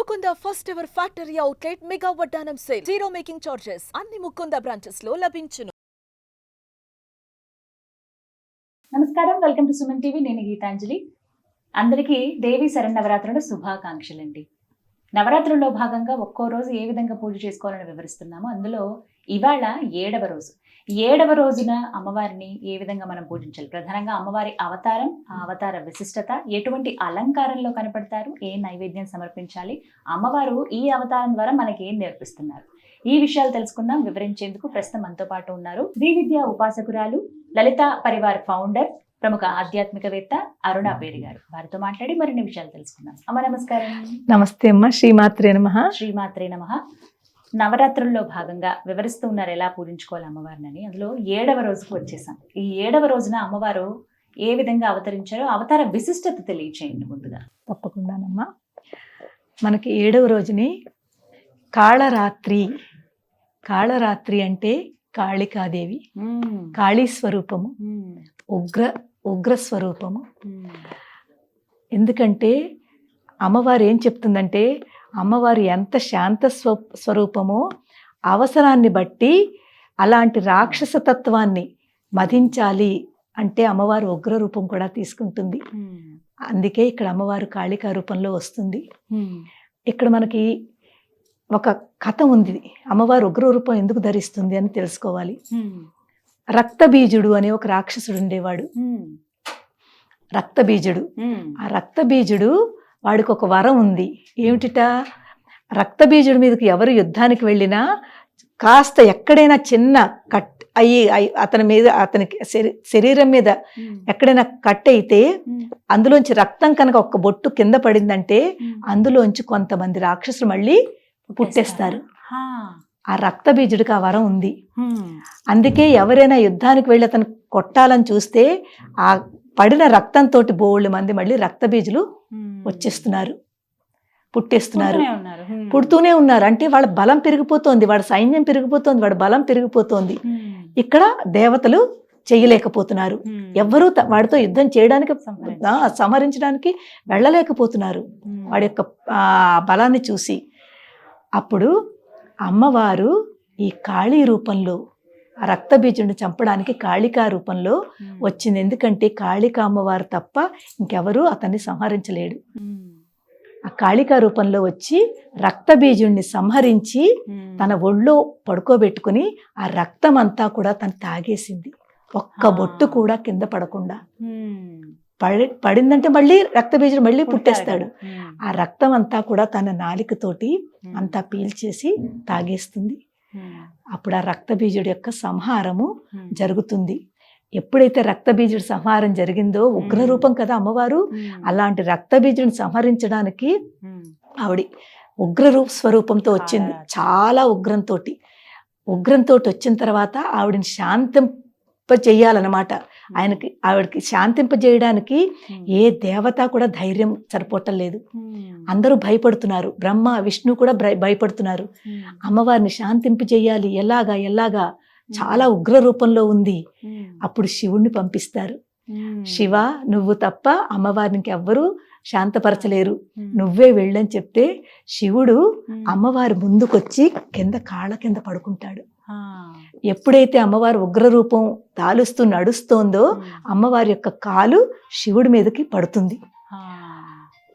Mukunda first ever factory outlet mega వడ్డానం sale. Zero making charges అన్ని Mukunda branches లో లభించును. నమస్కారం, వెల్కమ్ టు సుమన్ టీవీ. నేను గీతాంజలి. అందరికీ దేవి శరన్నవరాత్రుల శుభాకాంక్షలండి. నవరాత్రుల్లో భాగంగా ఒక్కో రోజు ఏ విధంగా పూజ చేసుకోవాలని వివరిస్తున్నాము. అందులో ఇవాళ 7వ రోజు. 7వ రోజున అమ్మవారిని ఏ విధంగా మనం పూజించాలి, ప్రధానంగా అమ్మవారి అవతారం, ఆ అవతార విశిష్టత, ఎటువంటి అలంకారంలో కనపడతారు, ఏ నైవేద్యం సమర్పించాలి, అమ్మవారు ఈ అవతారం ద్వారా మనకి ఏం నేర్పిస్తున్నారు, ఈ విషయాలు తెలుసుకుందాం. వివరించేందుకు ప్రస్తుతం మనతో పాటు ఉన్నారు శ్రీ విద్యా ఉపాసకురాలు, లలిత పరివార్ ఫౌండర్, ప్రముఖ ఆధ్యాత్మికవేత్త అరుణ పేరి గారు. వారితో మాట్లాడి మరిన్ని విషయాలు తెలుసుకుందాం. అమ్మ నమస్కారం. నమస్తే అమ్మ. శ్రీమాత్రే నమః. శ్రీమాత్రే నమః. నవరాత్రుల్లో భాగంగా వివరిస్తూ ఉన్నారు ఎలా పూజించుకోవాలి అమ్మవారిని. అందులో 7వ రోజుకు వచ్చేసాం. ఈ 7వ రోజున అమ్మవారు ఏ విధంగా అవతరించారో అవతార విశిష్టత తెలియచేయండి ముందుగా. తప్పకుండానమ్మా. మనకి 7వ రోజుని కాళరాత్రి. కాళరాత్రి అంటే కాళికాదేవి, కాళీ స్వరూపము, ఉగ్ర స్వరూపము. ఎందుకంటే అమ్మవారు ఏం చెప్తుందంటే, అమ్మవారు ఎంత శాంత స్వరూపమో అవసరాన్ని బట్టి అలాంటి రాక్షస తత్వాన్ని మధించాలి అంటే అమ్మవారు ఉగ్ర రూపం కూడా తీసుకుంటుంది. అందుకే ఇక్కడ అమ్మవారు కాళికా రూపంలో వస్తుంది. ఇక్కడ మనకి ఒక కథ ఉంది. అమ్మవారు ఉగ్ర రూపం ఎందుకు ధరిస్తుంది అని తెలుసుకోవాలి. రక్తబీజుడు అనే ఒక రాక్షసుడు ఉండేవాడు. రక్తబీజుడు. ఆ రక్తబీజుడు వాడికి ఒక వరం ఉంది. ఏమిటిట? రక్తబీజుడి మీదకి ఎవరు యుద్ధానికి వెళ్ళినా కాస్త ఎక్కడైనా చిన్న కట్ అతనికి శరీరం మీద ఎక్కడైనా కట్ అయితే అందులోంచి రక్తం కనుక ఒక్క బొట్టు కింద పడిందంటే అందులోంచి కొంతమంది రాక్షసులు మళ్ళీ పుట్టేస్తారు. ఆ రక్తబీజుడికి ఆ వరం ఉంది. అందుకే ఎవరైనా యుద్ధానికి వెళ్ళి అతను కొట్టాలని చూస్తే ఆ పడిన రక్తంతో బోళ్ళు మంది మళ్ళీ రక్తబీజులు వచ్చేస్తున్నారు, పుట్టేస్తున్నారు, పుడుతూనే ఉన్నారు. అంటే వాళ్ళ బలం పెరిగిపోతోంది, వాడి సైన్యం పెరిగిపోతోంది, వాడి బలం పెరిగిపోతోంది. ఇక్కడ దేవతలు చేయలేకపోతున్నారు. ఎవ్వరూ వాడితో యుద్ధం చేయడానికి, సంహరించడానికి వెళ్ళలేకపోతున్నారు వాడి యొక్క బలాన్ని చూసి. అప్పుడు అమ్మవారు ఈ కాళీ రూపంలో ఆ రక్తబీజుడిని చంపడానికి కాళికా రూపంలో వచ్చింది. ఎందుకంటే కాళికా అమ్మవారు తప్ప ఇంకెవరూ అతన్ని సంహరించలేడు. ఆ కాళికా రూపంలో వచ్చి రక్తబీజుడిని సంహరించి తన ఒళ్ళో పడుకోబెట్టుకుని ఆ రక్తం అంతా కూడా తను తాగేసింది. ఒక్క బొట్టు కూడా కింద పడకుండా. పడిందంటే మళ్ళీ రక్తబీజుడు మళ్ళీ పుట్టేస్తాడు. ఆ రక్తం అంతా కూడా తన నాలికతోటి అంతా పీల్చేసి తాగేస్తుంది. అప్పుడు ఆ రక్తబీజుడి యొక్క సంహారము జరుగుతుంది. ఎప్పుడైతే రక్తబీజుడి సంహారం జరిగిందో, ఉగ్రరూపం కదా అమ్మవారు, అలాంటి రక్తబీజుడిని సంహరించడానికి ఆవిడ ఉగ్రరూప స్వరూపంతో వచ్చింది. చాలా ఉగ్రంతో వచ్చిన తర్వాత ఆవిడని శాంతింపజేయాలన్నమాట. ఆవిడకి శాంతింపజేయడానికి ఏ దేవత కూడా ధైర్యం సరిపోవటం. అందరూ భయపడుతున్నారు. బ్రహ్మ విష్ణు కూడా భయపడుతున్నారు. అమ్మవారిని శాంతింపజేయాలి, ఎలాగా చాలా ఉగ్ర రూపంలో ఉంది. అప్పుడు శివుణ్ణి పంపిస్తారు. శివ, నువ్వు తప్ప అమ్మవారికి ఎవ్వరూ శాంతపరచలేరు, నువ్వే వెళ్ళని చెప్తే శివుడు అమ్మవారి ముందుకొచ్చి కాళ్ళ కింద పడుకుంటాడు. ఎప్పుడైతే అమ్మవారు ఉగ్రరూపం తాలుస్తూ నడుస్తోందో అమ్మవారి యొక్క కాలు శివుడి మీదకి పడుతుంది.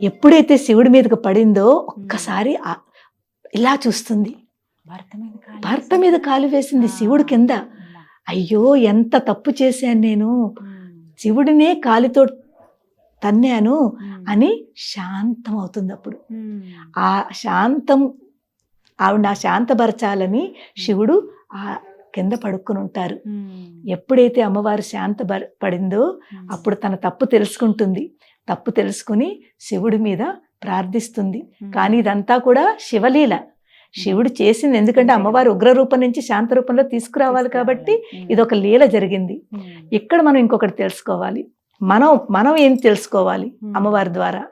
ఎప్పుడైతే శివుడి మీదకి పడిందో ఒక్కసారి ఇలా చూస్తుంది. భర్త మీద కాలు వేసింది శివుడి కింద. అయ్యో, ఎంత తప్పు చేశాను నేను, శివుడినే కాలితో తన్నాను అని శాంతం అవుతుంది. అప్పుడు ఆ శాంతం ఆవిడ శాంతపరచాలని శివుడు ఆ కింద పడుకుని ఉంటారు. ఎప్పుడైతే అమ్మవారు పడిందో అప్పుడు తన తప్పు తెలుసుకుంటుంది. తప్పు తెలుసుకుని శివుడి మీద ప్రార్థిస్తుంది. కానీ ఇదంతా కూడా శివలీల, శివుడు చేసింది. ఎందుకంటే అమ్మవారు ఉగ్రరూపం నుంచి శాంత రూపంలో తీసుకురావాలి కాబట్టి ఇదొక లీల జరిగింది. ఇక్కడ మనం ఇంకొకటి తెలుసుకోవాలి. మనం ఏం తెలుసుకోవాలి అమ్మవారి ద్వారా?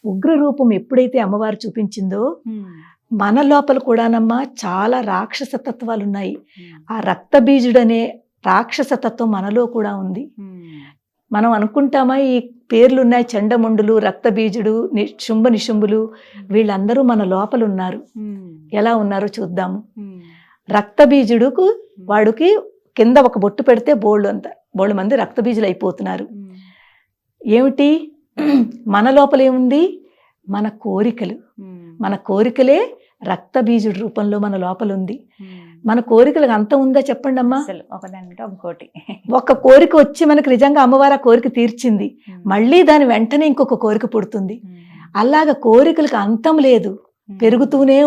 ఉగ్ర రూపం ఎప్పుడైతే అమ్మవారు చూపించిందో మన లోపల కూడానమ్మా చాలా రాక్షస తత్వాలు ఉన్నాయి. ఆ రక్తబీజుడనే రాక్షస తత్వం మనలో కూడా ఉంది. మనం అనుకుంటామా ఈ పేర్లు ఉన్నాయి, చండముండులు, రక్తబీజుడు, శుంభ నిశుంభులు, వీళ్ళందరూ మన లోపల ఉన్నారు. ఎలా ఉన్నారో చూద్దాము. రక్తబీజుడుకు వాడికి కింద ఒక బొట్టు పెడితే బోళ్ళు మంది రక్తబీజులు అయిపోతున్నారు. ఏమిటి మన లోపల ఏముంది? మన కోరికలు. మన కోరికలే రక్తబీజుడి రూపంలో మన లోపల ఉంది. మన కోరికలకు అంత ఉందా చెప్పండి అమ్మా? ఒక కోరిక వచ్చి మనకి నిజంగా అమ్మవారు ఆ కోరిక తీర్చింది, మళ్ళీ దాని వెంటనే ఇంకొక కోరిక పుడుతుంది. అలాగా కోరికలకు అంతం లేదు, పెరుగుతూనే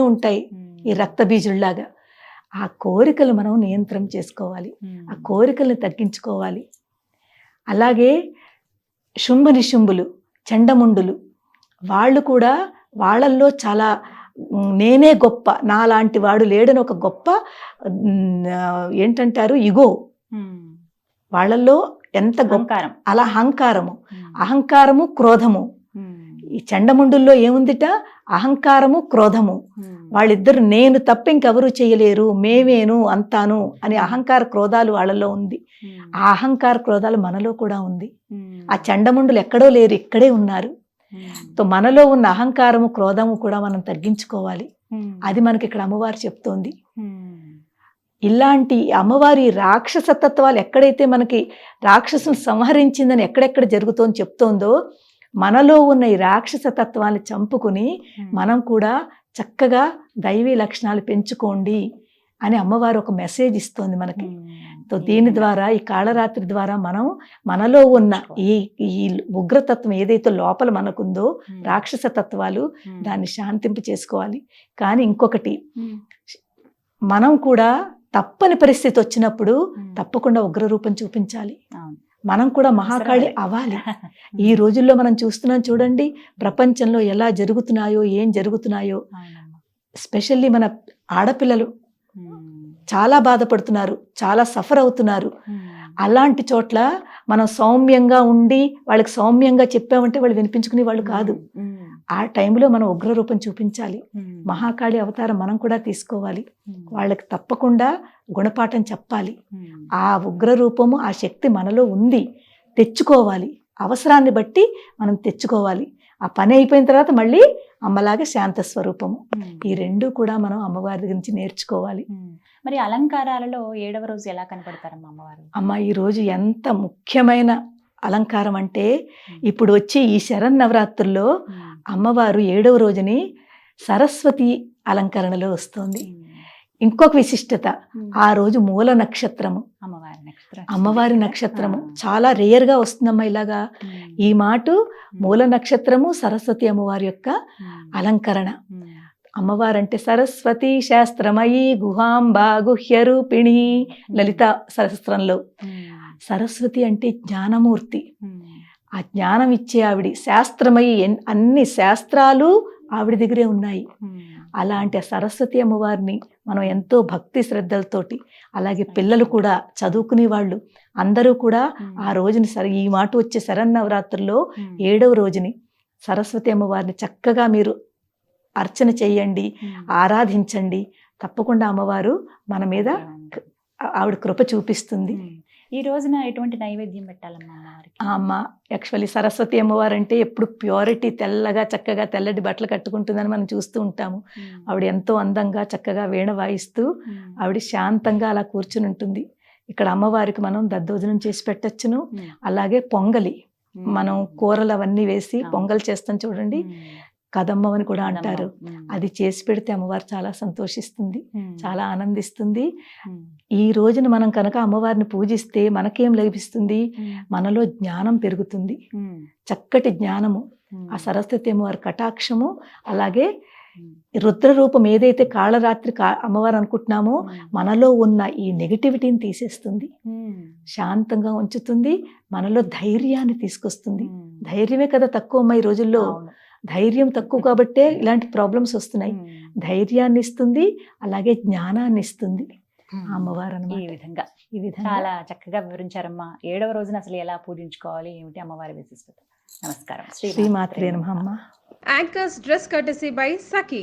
ఉంటాయి ఈ రక్తబీజుల్లాగా. ఆ కోరికలు మనం నియంత్రణ చేసుకోవాలి, ఆ కోరికల్ని తగ్గించుకోవాలి. అలాగే శుంభ నిశుంభులు, చండముండులు, వాళ్ళు కూడా వాళ్ళల్లో చాలా నేనే గొప్ప, నాలాంటి వాడు లేడని ఒక గొప్ప ఏంటంటారు ఇగో, వాళ్ళల్లో ఎంత గొప్ప అలా అహంకారము క్రోధము. ఈ చండముండుల్లో ఏముందిట? అహంకారము క్రోధము. వాళ్ళిద్దరు నేను తప్ప ఇంకెవరూ చేయలేరు, మేమేను అంతాను అని అహంకార క్రోధాలు వాళ్ళలో ఉంది. ఆ అహంకార క్రోధాలు మనలో కూడా ఉంది. ఆ చండముండులు ఎక్కడో లేరు, ఇక్కడే ఉన్నారు. మనలో ఉన్న అహంకారము క్రోధము కూడా మనం తగ్గించుకోవాలి. అది మనకి ఇక్కడ అమ్మవారు చెప్తోంది. ఇలాంటి అమ్మవారి రాక్షసతత్వాలు ఎక్కడైతే మనకి రాక్షసుని సంహరించిందని ఎక్కడెక్కడ జరుగుతోంది చెప్తోందో, మనలో ఉన్న ఈ రాక్షస తత్వాన్ని చంపుకుని మనం కూడా చక్కగా దైవీ లక్షణాలు పెంచుకోండి అని అమ్మవారు ఒక మెసేజ్ ఇస్తోంది మనకి. దీని ద్వారా, ఈ కాళరాత్రి ద్వారా మనం మనలో ఉన్న ఈ ఉగ్రతత్వం ఏదైతే లోపల మనకుందో, రాక్షస తత్వాలు, దాన్ని శాంతింపు చేసుకోవాలి. కానీ ఇంకొకటి, మనం కూడా తప్పని పరిస్థితి వచ్చినప్పుడు తప్పకుండా ఉగ్రరూపం చూపించాలి. మనం కూడా మహాకాళి అవ్వాలి. ఈ రోజుల్లో మనం చూస్తున్నాం చూడండి, ప్రపంచంలో ఎలా జరుగుతున్నాయో, ఏం జరుగుతున్నాయో. స్పెషల్లీ మన ఆడపిల్లలు చాలా బాధపడుతున్నారు, చాలా సఫర్ అవుతున్నారు. అలాంటి చోట్ల మనం సౌమ్యంగా ఉండి వాళ్ళకి సౌమ్యంగా చెప్పామంటే వాళ్ళు వినిపించుకునే వాళ్ళు కాదు. ఆ టైంలో మనం ఉగ్రరూపం చూపించాలి. మహాకాళి అవతారం మనం కూడా తీసుకోవాలి. వాళ్ళకి తప్పకుండా గుణపాఠం చెప్పాలి. ఆ ఉగ్రరూపము, ఆ శక్తి మనలో ఉంది, తెచ్చుకోవాలి. అవసరాన్ని బట్టి మనం తెచ్చుకోవాలి. ఆ పని అయిపోయిన తర్వాత మళ్ళీ అమ్మలాగా శాంత స్వరూపము. ఈ రెండు కూడా మనం అమ్మవారి గురించి నేర్చుకోవాలి. మరి అలంకారాలలో 7వ రోజు ఎలా కనపడతారమ్మా అమ్మవారు? అమ్మ, ఈ రోజు ఎంత ముఖ్యమైన అలంకారం అంటే, ఇప్పుడు వచ్చి ఈ శరన్నవరాత్రుల్లో అమ్మవారు 7వ రోజుని సరస్వతి అలంకరణలో వస్తుంది. ఇంకొక విశిష్టత, ఆ రోజు మూల నక్షత్రము, అమ్మవారి నక్షత్రము చాలా రేర్ గా వస్తుందమ్మా. ఇలాగా ఈ మాట మూల నక్షత్రము సరస్వతి అమ్మవారి యొక్క అలంకరణ. అమ్మవారంటే సరస్వతి శాస్త్రమయీ గుహాంబా గుహ్యరూపిణి, లలిత సహస్రంలో సరస్వతి అంటే జ్ఞానమూర్తి. ఆ జ్ఞానం ఇచ్చే ఆవిడి శాస్త్రమయి, అన్ని శాస్త్రాలు ఆవిడ దగ్గరే ఉన్నాయి. అలాంటి సరస్వతి అమ్మవారిని మనం ఎంతో భక్తి శ్రద్ధలతోటి, అలాగే పిల్లలు కూడా, చదువుకునే వాళ్ళు అందరూ కూడా ఆ రోజుని ఈ మాట వచ్చే శరన్నవరాత్రుల్లో 7వ రోజుని సరస్వతి అమ్మవారిని చక్కగా మీరు అర్చన చెయ్యండి, ఆరాధించండి. తప్పకుండా అమ్మవారు మన మీద ఆవిడ కృప చూపిస్తుంది. ఈ రోజున ఎటువంటి నైవేద్యం పెట్టాలమ్మా అమ్మవారికి? అమ్మ, యాక్చువల్లీ సరస్వతి అమ్మవారు అంటే ఎప్పుడు ప్యూరిటీ, తెల్లగా చక్కగా తెల్లటి బట్టలు కట్టుకుంటుందని మనం చూస్తూ ఉంటాము. ఆవిడ ఎంతో అందంగా చక్కగా వీణ వాయిస్తూ ఆవిడ శాంతంగా అలా కూర్చుని ఉంటుంది. ఇక్కడ అమ్మవారికి మనం దద్దోజనం చేసి పెట్టచ్చును. అలాగే పొంగలి, మనం కూరలు అవన్నీ వేసి పొంగల్ చేస్తాం చూడండి, కదమ్మం అని కూడా అంటారు. అది చేసి పెడితే అమ్మవారు చాలా సంతోషిస్తుంది, చాలా ఆనందిస్తుంది. ఈ రోజున మనం కనుక అమ్మవారిని పూజిస్తే మనకేం లభిస్తుంది? మనలో జ్ఞానం పెరుగుతుంది, చక్కటి జ్ఞానము, ఆ సరస్వతి అమ్మవారి కటాక్షము. అలాగే రుద్ర రూపం ఏదైతే కాళరాత్రి అమ్మవారు అనుకుంటున్నామో, మనలో ఉన్న ఈ నెగిటివిటీని తీసేస్తుంది, శాంతంగా ఉంచుతుంది, మనలో ధైర్యాన్ని తీసుకొస్తుంది. ధైర్యమే కదా తక్కువ అమ్మ ఈ రోజుల్లో. ధైర్యం తక్కువ కాబట్టే ఇలాంటి ప్రాబ్లమ్స్ వస్తున్నాయి. ధైర్యాన్ని ఇస్తుంది, అలాగే జ్ఞానాన్ని ఇస్తుంది అమ్మవారు. ఈ విధంగా చాలా చక్కగా వివరించారమ్మా. 7వ రోజున అసలు ఎలా పూజించుకోవాలి, ఏమిటి అమ్మవారి విశిష్టత. నమస్కారం. శ్రీమాత్రే నమః. Anchors dress courtesy by Saki.